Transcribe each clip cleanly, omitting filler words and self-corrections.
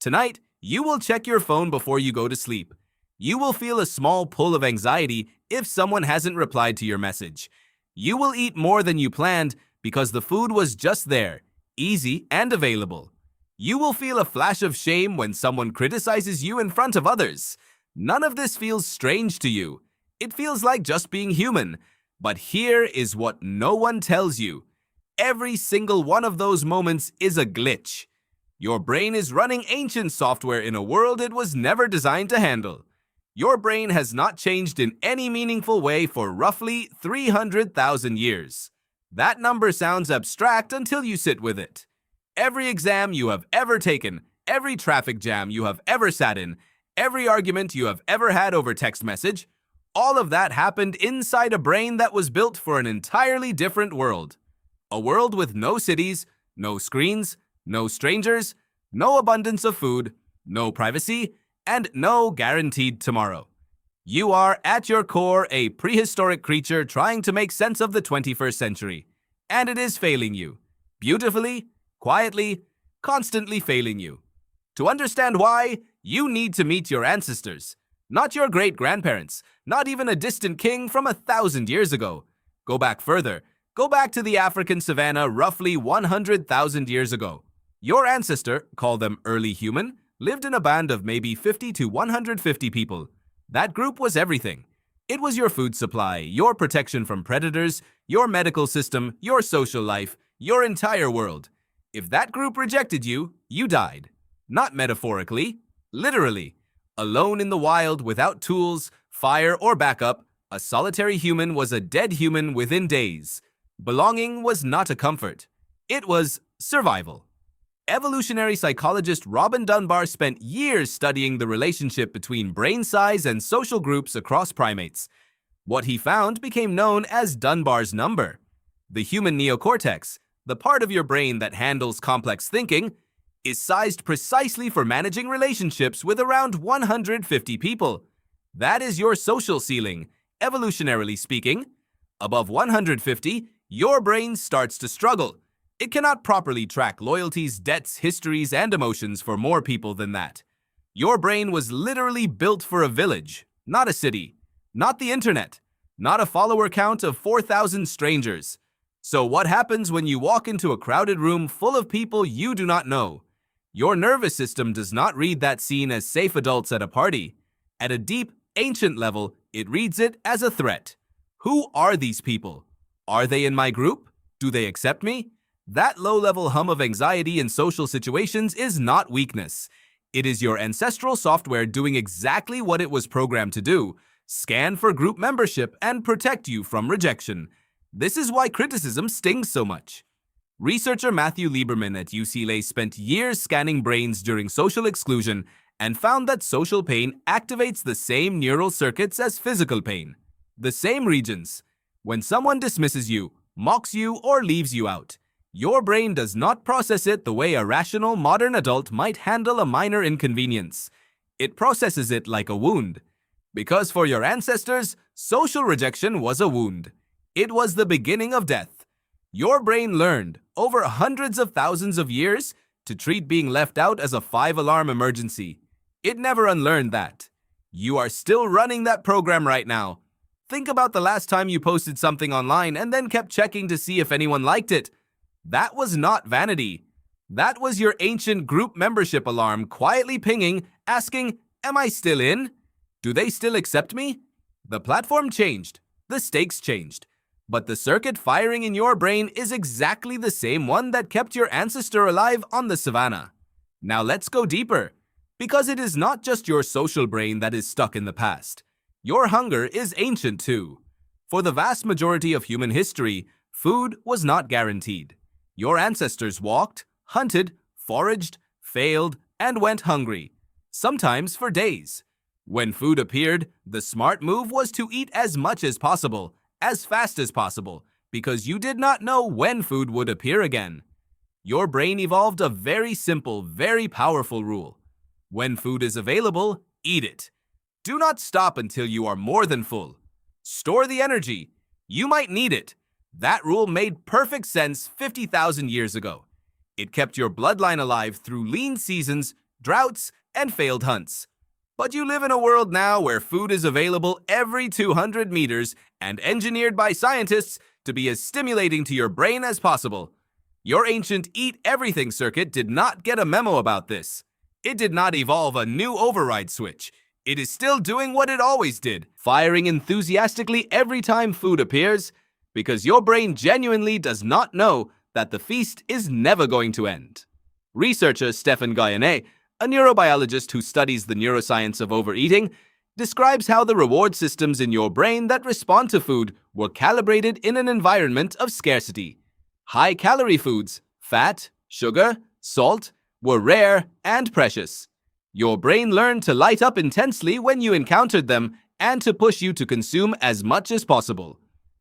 Tonight, you will check your phone before you go to sleep. You will feel a small pull of anxiety if someone hasn't replied to your message. You will eat more than you planned because the food was just there, easy and available. You will feel a flash of shame when someone criticizes you in front of others. None of this feels strange to you. It feels like just being human. But here is what no one tells you. Every single one of those moments is a glitch. Your brain is running ancient software in a world it was never designed to handle. Your brain has not changed in any meaningful way for roughly 300,000 years. That number sounds abstract until you sit with it. Every exam you have ever taken, every traffic jam you have ever sat in, every argument you have ever had over text message, all of that happened inside a brain that was built for an entirely different world. A world with no cities, no screens, no strangers, no abundance of food, no privacy, and no guaranteed tomorrow. You are, at your core, a prehistoric creature trying to make sense of the 21st century. And it is failing you. Beautifully, quietly, constantly failing you. To understand why, you need to meet your ancestors. Not your great-grandparents, not even a distant king from 1,000 years ago. Go back further. Go back to the African savanna roughly 100,000 years ago. Your ancestor, call them early human, lived in a band of maybe 50 to 150 people. That group was everything. It was your food supply, your protection from predators, your medical system, your social life, your entire world. If that group rejected you, you died. Not metaphorically, literally. Alone in the wild without tools, fire, or backup, a solitary human was a dead human within days. Belonging was not a comfort. It was survival. Evolutionary psychologist Robin Dunbar spent years studying the relationship between brain size and social groups across primates. What he found became known as Dunbar's number. The human neocortex, the part of your brain that handles complex thinking, is sized precisely for managing relationships with around 150 people. That is your social ceiling, evolutionarily speaking. Above 150, your brain starts to struggle. It cannot properly track loyalties, debts, histories, and emotions for more people than that. Your brain was literally built for a village, not a city, not the internet, not a follower count of 4,000 strangers. So what happens when you walk into a crowded room full of people you do not know? Your nervous system does not read that scene as safe adults at a party. At a deep, ancient level, it reads it as a threat. Who are these people? Are they in my group? Do they accept me? That low-level hum of anxiety in social situations is not weakness. It is your ancestral software doing exactly what it was programmed to do: scan for group membership and protect you from rejection. This is why criticism stings so much. Researcher Matthew Lieberman at UCLA spent years scanning brains during social exclusion and found that social pain activates the same neural circuits as physical pain. The same regions. When someone dismisses you, mocks you, or leaves you out, your brain does not process it the way a rational modern adult might handle a minor inconvenience. It processes it like a wound. Because for your ancestors, social rejection was a wound. It was the beginning of death. Your brain learned, over hundreds of thousands of years, to treat being left out as a 5-alarm emergency. It never unlearned that. You are still running that program right now. Think about the last time you posted something online and then kept checking to see if anyone liked it. That was not vanity. That was your ancient group membership alarm quietly pinging, asking, "Am I still in? Do they still accept me?" The platform changed. The stakes changed. But the circuit firing in your brain is exactly the same one that kept your ancestor alive on the savanna. Now let's go deeper. Because it is not just your social brain that is stuck in the past. Your hunger is ancient too. For the vast majority of human history, food was not guaranteed. Your ancestors walked, hunted, foraged, failed, and went hungry, sometimes for days. When food appeared, the smart move was to eat as much as possible, as fast as possible, because you did not know when food would appear again. Your brain evolved a very simple, very powerful rule. When food is available, eat it. Do not stop until you are more than full. Store the energy. You might need it. That rule made perfect sense 50,000 years ago. It kept your bloodline alive through lean seasons, droughts, and failed hunts. But you live in a world now where food is available every 200 meters and engineered by scientists to be as stimulating to your brain as possible. Your ancient eat everything circuit did not get a memo about this. It did not evolve a new override switch. It is still doing what it always did, firing enthusiastically every time food appears, because your brain genuinely does not know that the feast is never going to end. Researcher Stephen Guyenet, a neurobiologist who studies the neuroscience of overeating, describes how the reward systems in your brain that respond to food were calibrated in an environment of scarcity. High-calorie foods, fat, sugar, salt, were rare and precious. Your brain learned to light up intensely when you encountered them and to push you to consume as much as possible.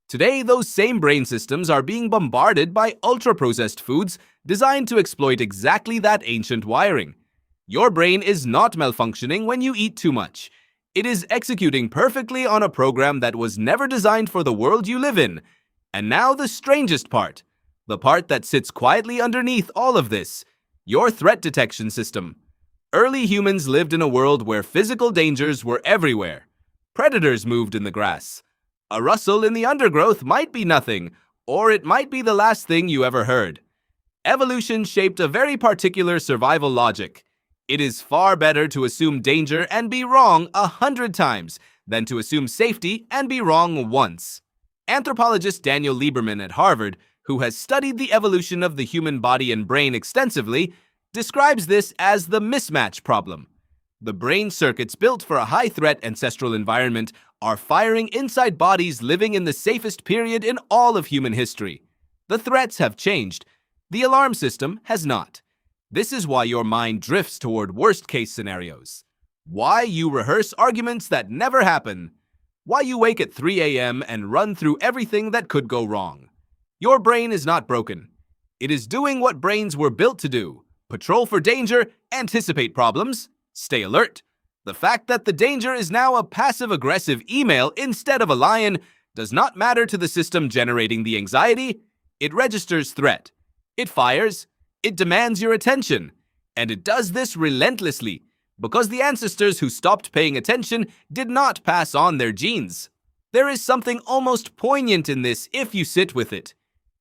Today, those same brain systems are being bombarded by ultra-processed foods designed to exploit exactly that ancient wiring. Your brain is not malfunctioning when you eat too much. It is executing perfectly on a program that was never designed for the world you live in. And now the strangest part, the part that sits quietly underneath all of this, your threat detection system. Early humans lived in a world where physical dangers were everywhere. Predators moved in the grass. A rustle in the undergrowth might be nothing, or it might be the last thing you ever heard. Evolution shaped a very particular survival logic. It is far better to assume danger and be wrong 100 times than to assume safety and be wrong once. Anthropologist Daniel Lieberman at Harvard, who has studied the evolution of the human body and brain extensively, describes this as the mismatch problem. The brain circuits built for a high-threat ancestral environment are firing inside bodies living in the safest period in all of human history. The threats have changed. The alarm system has not. This is why your mind drifts toward worst-case scenarios. Why you rehearse arguments that never happen. Why you wake at 3 a.m. and run through everything that could go wrong. Your brain is not broken. It is doing what brains were built to do. Patrol for danger, anticipate problems, stay alert. The fact that the danger is now a passive-aggressive email instead of a lion does not matter to the system generating the anxiety. It registers threat. It fires. It demands your attention. And it does this relentlessly because the ancestors who stopped paying attention did not pass on their genes. There is something almost poignant in this if you sit with it.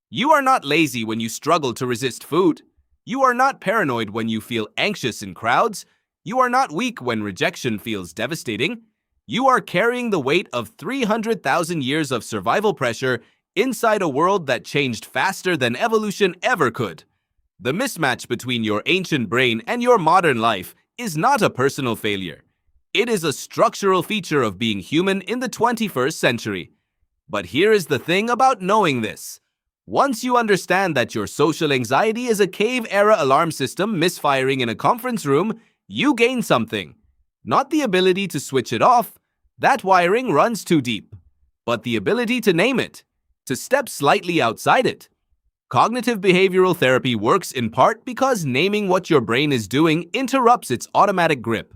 You are not lazy when you struggle to resist food. You are not paranoid when you feel anxious in crowds. You are not weak when rejection feels devastating. You are carrying the weight of 300,000 years of survival pressure inside a world that changed faster than evolution ever could. The mismatch between your ancient brain and your modern life is not a personal failure. It is a structural feature of being human in the 21st century. But here is the thing about knowing this. Once you understand that your social anxiety is a cave-era alarm system misfiring in a conference room, you gain something. Not the ability to switch it off. That wiring runs too deep. But the ability to name it, to step slightly outside it. Cognitive behavioral therapy works in part because naming what your brain is doing interrupts its automatic grip.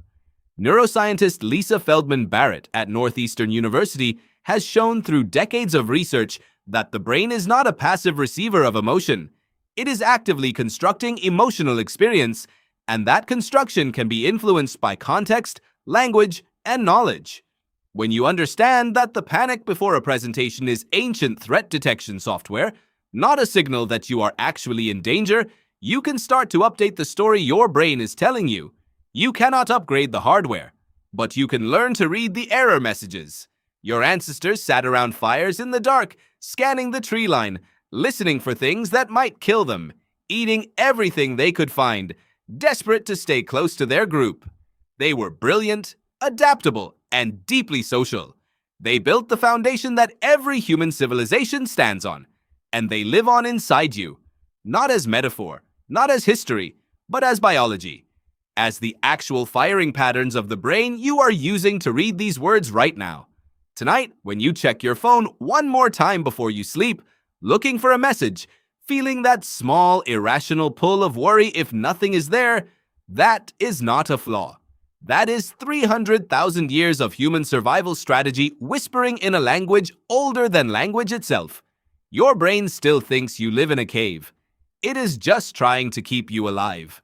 Neuroscientist Lisa Feldman Barrett at Northeastern University has shown through decades of research that the brain is not a passive receiver of emotion. It is actively constructing emotional experience, and that construction can be influenced by context, language, and knowledge. When you understand that the panic before a presentation is ancient threat detection software, not a signal that you are actually in danger, you can start to update the story your brain is telling you. You cannot upgrade the hardware, but you can learn to read the error messages. Your ancestors sat around fires in the dark, scanning the tree line, listening for things that might kill them, eating everything they could find, desperate to stay close to their group. They were brilliant, adaptable, and deeply social. They built the foundation that every human civilization stands on, and they live on inside you, not as metaphor, not as history, but as biology, as the actual firing patterns of the brain you are using to read these words right now. Tonight, when you check your phone one more time before you sleep, looking for a message, feeling that small, irrational pull of worry if nothing is there, that is not a flaw. That is 300,000 years of human survival strategy whispering in a language older than language itself. Your brain still thinks you live in a cave. It is just trying to keep you alive.